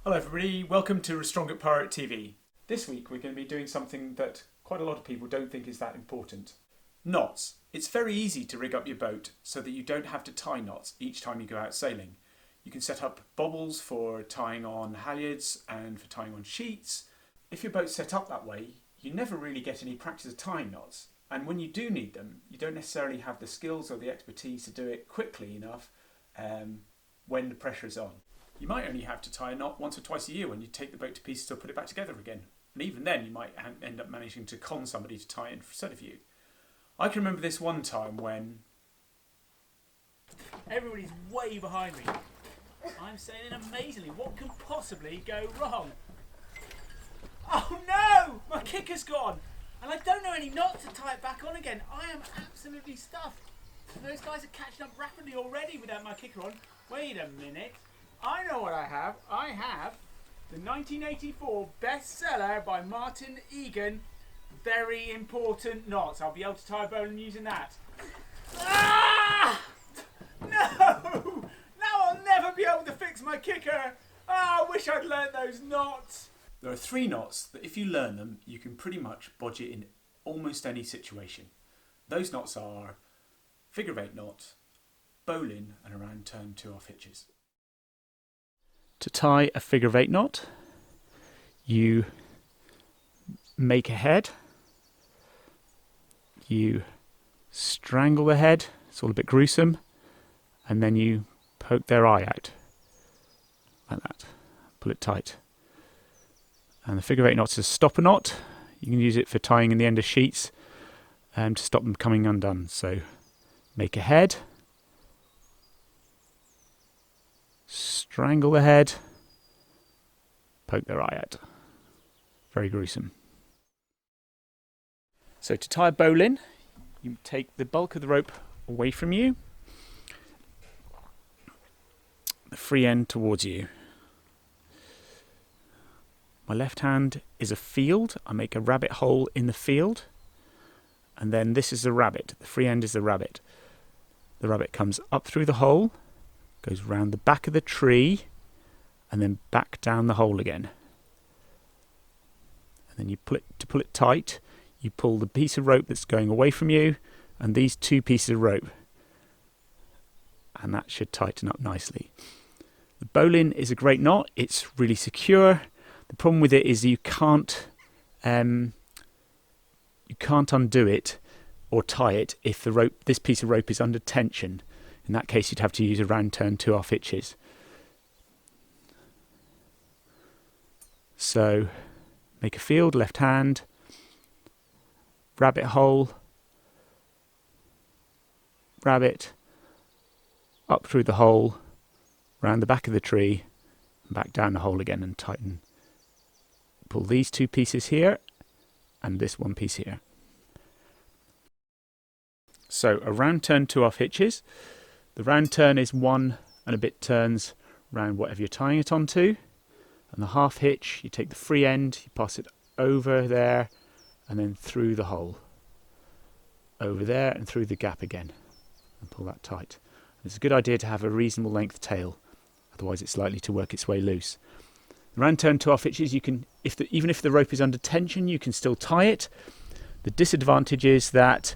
Hello everybody, welcome to Restrong Pirate TV. This week we're going to be doing something that quite a lot of people don't think is that important. Knots. It's very easy to rig up your boat so that you don't have to tie knots each time you go out sailing. You can set up bobbles for tying on halyards and for tying on sheets. If your boat's set up that way, you never really get any practice of tying knots, and when you do need them, you don't necessarily have the skills or the expertise to do it quickly enough when the pressure is on. You might only have to tie a knot once or twice a year when you take the boat to pieces or put it back together again. And even then you might end up managing to con somebody to tie it instead of you. I can remember this one time when everybody's way behind me. I'm sailing amazingly. What can possibly go wrong? Oh no! My kicker's gone! And I don't know any knots to tie it back on again. I am absolutely stuffed. Those guys are catching up rapidly already without my kicker on. Wait a minute. I know what I have. I have the 1984 bestseller by Martin Egan, Very Important Knots. I'll be able to tie a bowline using that. Ah! No! Now I'll never be able to fix my kicker. Oh, I wish I'd learned those knots. there are 3 knots that if you learn them, you can pretty much bodge it in almost any situation. Those knots are figure 8 knot, bowline and a round turn 2 off hitches. To tie a figure 8 knot, you make a head, you strangle the head, it's all a bit gruesome, and then you poke their eye out, like that, pull it tight. And the figure 8 knot is a stopper knot. You can use it for tying in the end of sheets to stop them coming undone. So make a head, strangle the head, poke their eye out. Very gruesome. So to tie a bowline, you take the bulk of the rope away from you, the free end towards you. My left hand is a field. I make a rabbit hole in the field, and then this is the rabbit. The free end is the rabbit. The rabbit comes up through the hole, goes round the back of the tree, and then back down the hole again. And then you pull it tight, you pull the piece of rope that's going away from you, and these 2 pieces of rope. And that should tighten up nicely. The bowline is a great knot. It's really secure. The problem with it is you can't undo it or tie it if this piece of rope is under tension. In that case, you'd have to use a round turn 2 off hitches. So make a field, left hand, rabbit hole, rabbit, up through the hole, round the back of the tree, and back down the hole again and tighten. Pull these 2 pieces here and this 1 piece here. So a round turn 2 off hitches. The round turn is 1 and a bit turns round whatever you're tying it onto. And the half hitch, you take the free end, you pass it over there and then through the hole. Over there and through the gap again. And pull that tight. And it's a good idea to have a reasonable length tail, otherwise it's likely to work its way loose. The round turn 2 off hitches, you can, even if the rope is under tension, you can still tie it. The disadvantage is that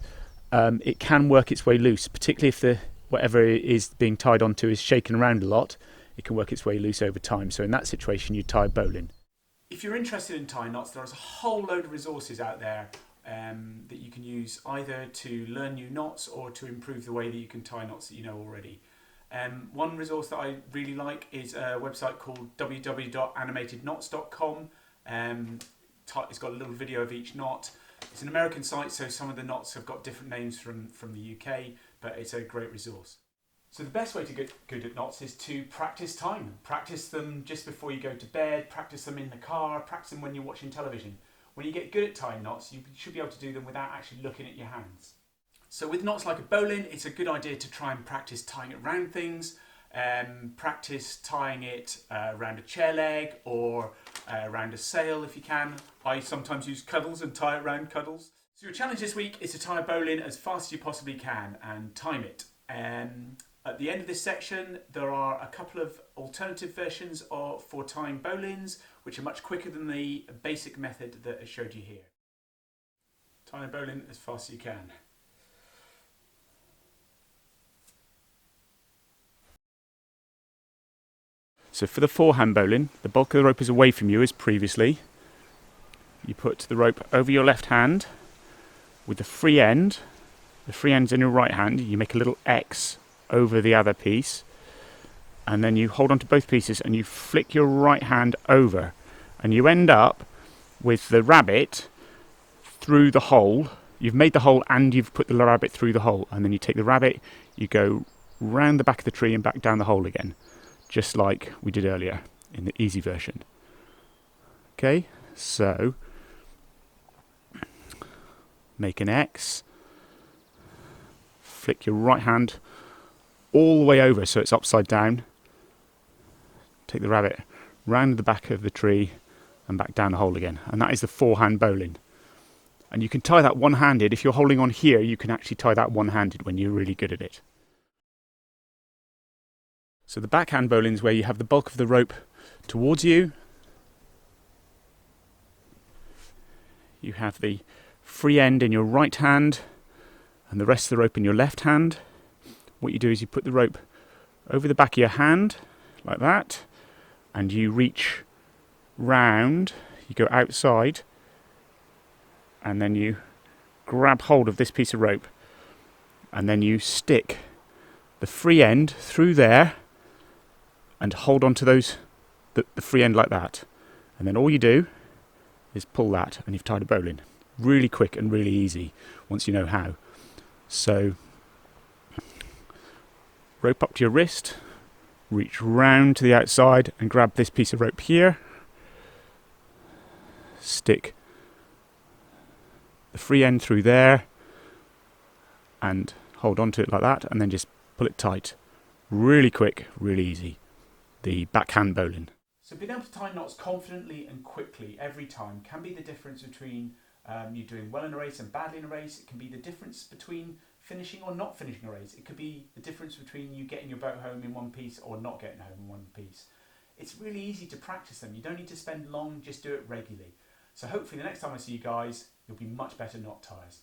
it can work its way loose, particularly if whatever it is being tied onto is shaken around a lot. It can work its way loose over time. So in that situation, you tie a bowline. If you're interested in tying knots, there's a whole load of resources out there that you can use either to learn new knots or to improve the way that you can tie knots that you know already. One resource that I really like is a website called www.animatedknots.com. It's got a little video of each knot. It's an American site, so some of the knots have got different names from the UK, but it's a great resource. So the best way to get good at knots is to practice tying them. Practice them just before you go to bed, practice them in the car, practice them when you're watching television. When you get good at tying knots, you should be able to do them without actually looking at your hands. So with knots like a bowline, it's a good idea to try and practice tying it around things. Practice tying it around a chair leg or around a sail if you can. I sometimes use cuddles and tie it around cuddles. So your challenge this week is to tie a bowline as fast as you possibly can and time it. At At the end of this section, there are a couple of alternative versions for tying bowlines, which are much quicker than the basic method that I showed you here. Tying a bowline as fast as you can. So for the forehand bowline, the bulk of the rope is away from you as previously. You put the rope over your left hand with the free end's in your right hand. You make a little X over the other piece, and then you hold on to both pieces and you flick your right hand over, and you end up with the rabbit through the hole. You've made the hole and you've put the rabbit through the hole, and then you take the rabbit, you go round the back of the tree and back down the hole again, just like we did earlier in the easy version. Okay, so make an X, flick your right hand all the way over so it's upside down, take the rabbit round the back of the tree and back down the hole again, and that is the forehand bowline. And you can tie that one-handed. If you're holding on here, you can actually tie that one-handed when you're really good at it. So the backhand bowline is where you have the bulk of the rope towards you. You have the free end in your right hand and the rest of the rope in your left hand. What you do is you put the rope over the back of your hand like that, and you reach round, you go outside, and then you grab hold of this piece of rope, and then you stick the free end through there and hold on to the free end like that, and then all you do is pull that and you've tied a bowline. Really quick and really easy once you know how. So rope up to your wrist, reach round to the outside and grab this piece of rope here, stick the free end through there and hold on to it like that, and then just pull it tight. Really quick, really easy. The backhand bowline. So being able to tie knots confidently and quickly every time can be the difference between you doing well in a race and badly in a race. It can be the difference between finishing or not finishing a race. It could be the difference between you getting your boat home in one piece or not getting home in one piece. It's really easy to practice them. You don't need to spend long, just do it regularly. So hopefully the next time I see you guys, you'll be much better knot tiers.